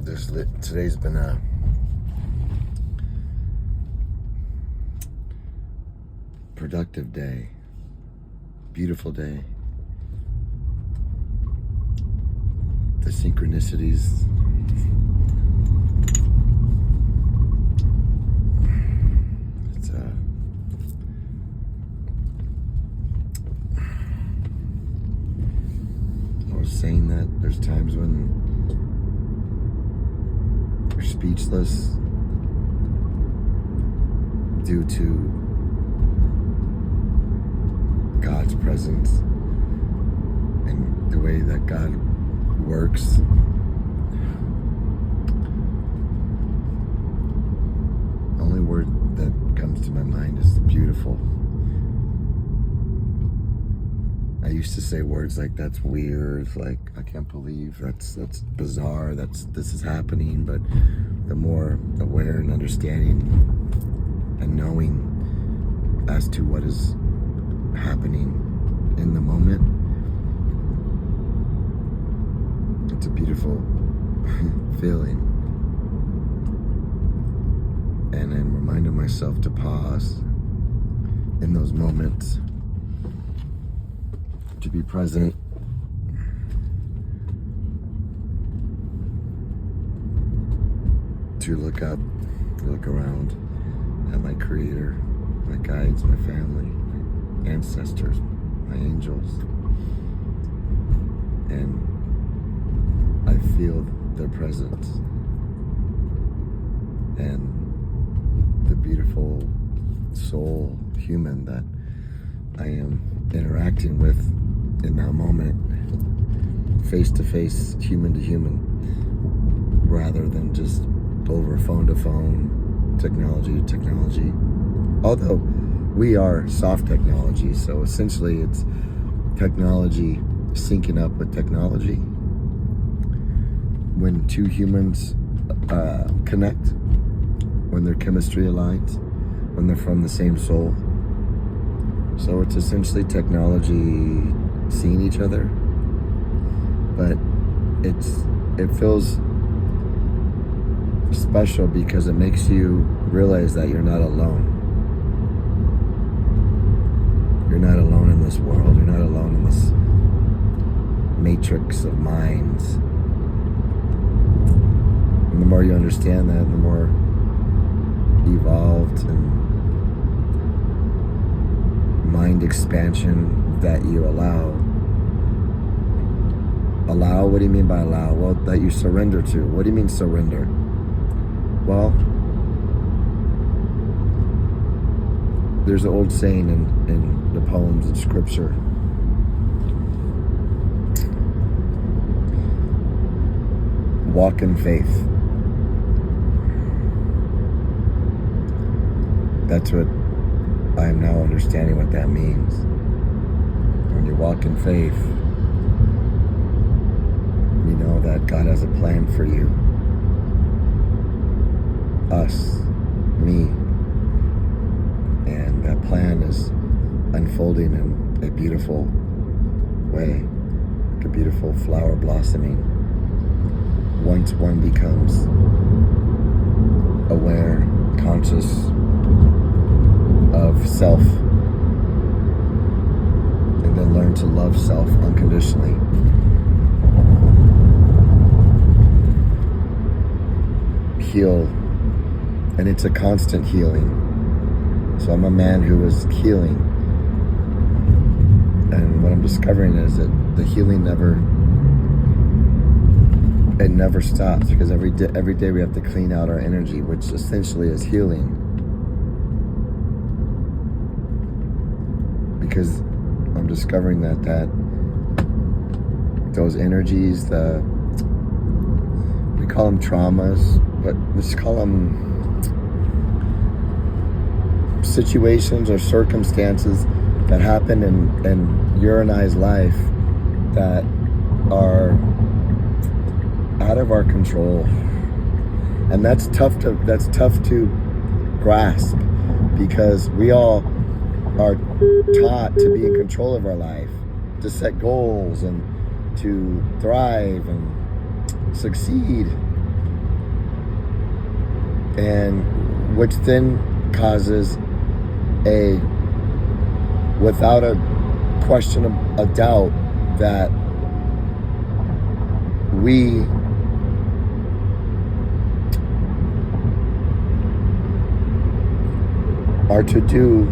Today's been a productive day, beautiful day. The synchronicities. I was saying that there's times when we're speechless due to God's presence and the way that God works. The only word that comes to my mind is beautiful. I used to say words like "that's weird," like "I can't believe that's bizarre, this is happening," but the more aware and understanding and knowing as to what is happening in the moment, it's a beautiful feeling. And I'm reminding myself to pause in those moments, to be present, to look up, look around at my Creator, my guides, my family, my ancestors, my angels, and I feel their presence and the beautiful soul human that I am interacting with in that moment, face to face, human to human, rather than just over phone to phone, technology to technology. Although we are soft technology, so essentially it's technology syncing up with technology. When two humans connect, when their chemistry aligns, when they're from the same soul. So it's essentially technology seeing each other, but it feels special because it makes you realize that you're not alone. You're not alone in this world. You're not alone in this matrix of minds. And the more you understand that, the more evolved and mind expansion that you allow. Allow, what do you mean by allow? Well, that you surrender to. What do you mean surrender? Well, there's an old saying in the poems and scripture. Walk in faith. That's what I am now understanding what that means. When you walk in faith, you know that God has a plan for you. Us, me. And that plan is unfolding in a beautiful way, like a beautiful flower blossoming. Once one becomes aware, conscious of self, and then learn to love self unconditionally. Heal, and it's a constant healing. So I'm a man who is healing, and what I'm discovering is that the healing never stops, because every day we have to clean out our energy, which essentially is healing. Because I'm discovering that those energies, we call them traumas, but let's call them situations or circumstances that happen in your and I's life that are out of our control, and that's tough to grasp, because we all are taught to be in control of our life, to set goals and to thrive and succeed. and which then causes without a question of a doubt, that we are to do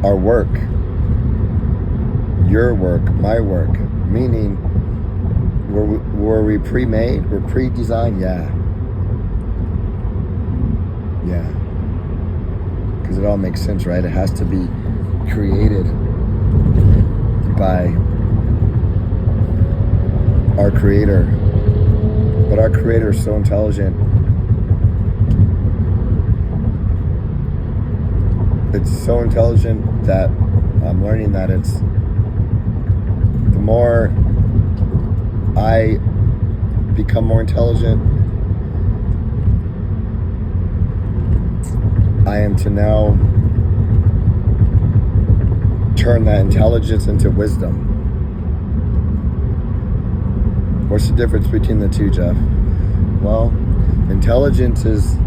our work, your work, my work, meaning were we pre-made, we're pre-designed? Yeah, because it all makes sense, right? It has to be created by our creator, but our creator is so intelligent. It's so intelligent that I'm learning that it's the more I become more intelligent, I am to now turn that intelligence into wisdom. What's the difference between the two, Jeff? Well, intelligence is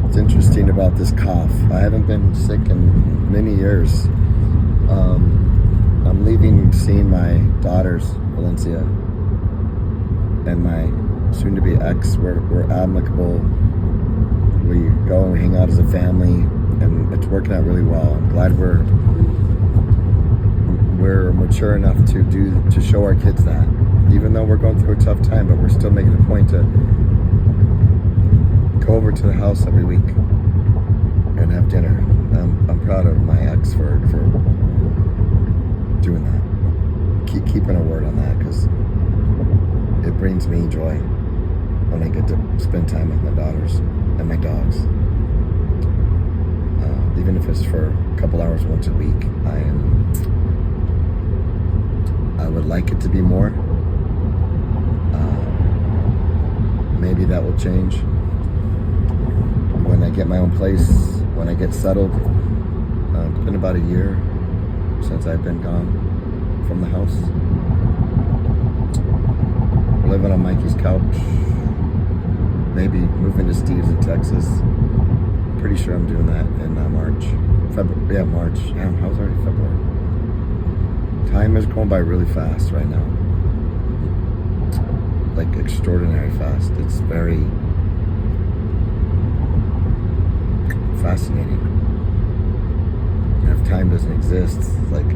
it's interesting about this cough. I haven't been sick in many years. I'm leaving seeing my daughters, Valencia, and my soon-to-be ex. We're amicable. We go and hang out as a family, and it's working out really well. I'm glad we're mature enough to show our kids that, even though we're going through a tough time, but we're still making a point to go over to the house every week and have dinner. I'm proud of my ex for doing that. Keeping a word on that, because it brings me joy when I get to spend time with my daughters and my dogs. Even if it's for a couple hours once a week, I would like it to be more. Maybe that will change when I get my own place, when I get settled. It's been about a year since I've been gone from the house. We're living on Mikey's couch. Maybe moving to Steve's in Texas. Pretty sure I'm doing that in March. March. Damn, how's already February? Time is going by really fast right now. Like extraordinary fast. It's very fascinating. And if time doesn't exist, it's like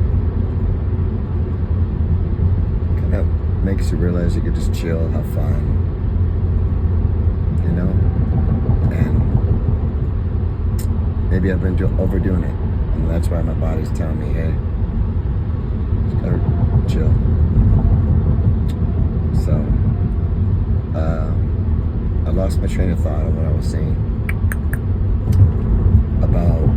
kind of makes you realize you could just chill, have fun, you know? And maybe I've been overdoing it, and that's why my body's telling me, hey, just gotta chill. So I lost my train of thought on what I was saying about